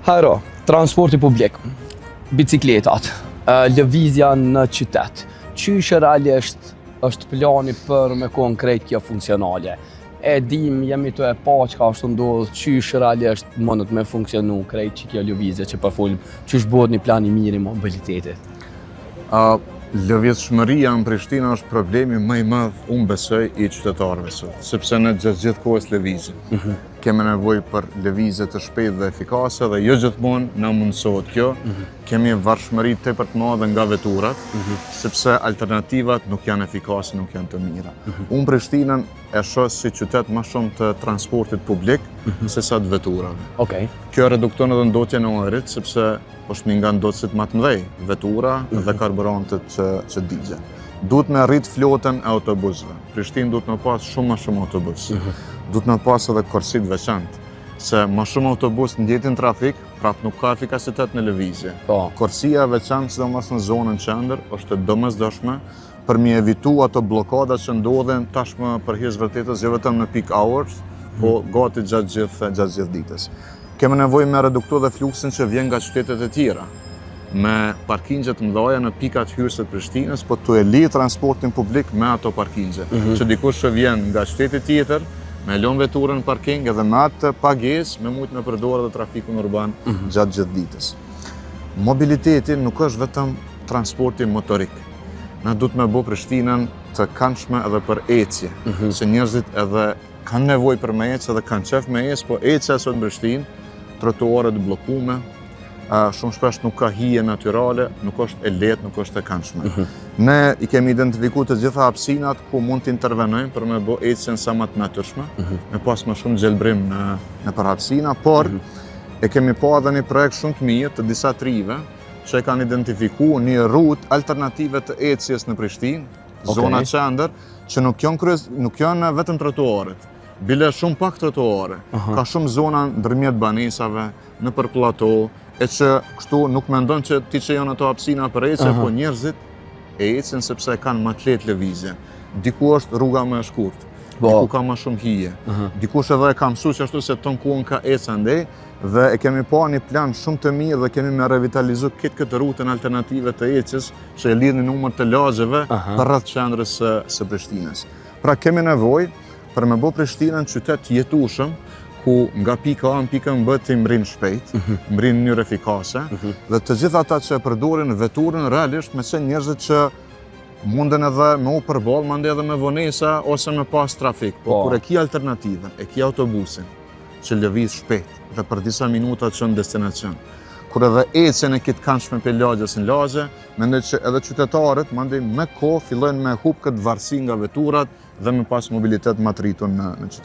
Hajro, transporti publik, bicikletat, lëvizja në qytet. Qysh realisht është plani për me konkret kjo funksionale? E dim, jemi të e pa që ka është ndodhë, qysh realisht mënët me funksionu krejt që kjo lëvizje që përfolim, qysh bëhet një plan i mirë i mobilitetit? Lëvizshmëria në Prishtinë është problemi më i madh, unë besoj, i qytetarëve sot, sepse ne gjithë kohës lëvizim. Kemi nevojë për lëvizje të shpejtë dhe efikase dhe jo gjithmonë na mundsohet kjo. Kemi varfshmëri tepër të madhe nga veturat, sepse alternativat nuk janë efikase, nuk janë të mira. Unë Prishtinën e shoh si qytet më shumë të transportit publik sesa të veturave. Kjo redukton edhe ndotjen e ajrit, sepse është një nga ndotësit më të mëdhej, vetura dhe karburantet që digjen. Duhet me rrit flotën e autobusëve. Prishtinë duhet me pas shumë autobus. Duhet me pas edhe korsit veçantë, se më shumë autobus në ndjetin trafik, prap nuk ka efikasitet në lëvizje. Korsia veçantë, sidomos në zonën qendër, është e domosdoshme për mi evitu ato blokadat që ndodhen tashmë për hir vërtetës, jo vetëm në peak hours, po gati gjatë gjithë ditës. Kemi nevojë me reduktu dhe fluksin që vjen nga qytetet e tjera, me parkingjet mëdha në pikat hyrëse të Prishtinës, po të e lidh transportin publik me ato parkingje, që dikush që vjen nga qyteti tjetër, me lën veturën në parking edhe me atë pagesë me mujt me përdorë dhe trafikun urban gjatë gjithë ditës. Mobiliteti nuk është vetëm transporti motorik. Ne duhet me bë Prishtinën të këndshme edhe për ecje, se njerëzit edhe kanë nevojë për me ecë edhe kanë qef me ecë, po ecja sot në Prishtinë, trotuarët bllokume, shumë shpesh nuk ka hije natyrale, nuk është e lehtë, nuk është e këndshme. Ne i kemi identifikuar të gjitha hapësinat ku mund të intervenojmë për me bë ecjen sa më të natyrshme, me pas më shumë gjelbrim në për hapësina, por e kemi pa edhe një projekt shumë të mirë të disa trive që e kanë identifikuar një rrutë alternative të ecjes në Prishtinë, zona qendër, që nuk janë vetëm trotuaret. Bile shumë pak trotuare, ka shumë zona ndërmjet banesave, në për plato, e që kështu nuk mendon që ti që janë ato hapësina për ecje, po njerëzit e ecjen sepse kanë më të lehtë lëvizje. Diku është rruga më e shkurtë, diku ka më shumë hije, dikush edhe e ka mësuar që ashtu se ton kuon ka ecë andej, dhe e kemi pa një plan shumë të mirë dhe kemi me revitalizu këtë rrutën alternative të ecjes që e lidh një numër të lagjeve rreth qendrës së Prishtinës. Pra kemi nevojë për me bë Prishtinën qytet jetueshëm, ku nga pika A në pikën B të mbrin shpejt, mbrin në mënyrë efikase, dhe të gjithë ata që e përdorin veturën realisht me qenë njerëzit që munden edhe me u përballë, mandej edhe me vonesa ose me pas trafik. Po kur e ki alternativën, e ki autobusin që lëviz shpejt dhe për disa minuta që në destinacion, kur edhe ecjen e kitë këndshme për lagjes në lagje, mendoj që edhe qytetarët mandej me kohë fillojnë me hub këtë varësi nga veturat dhe me pas mobilitet më të rritur në qytet.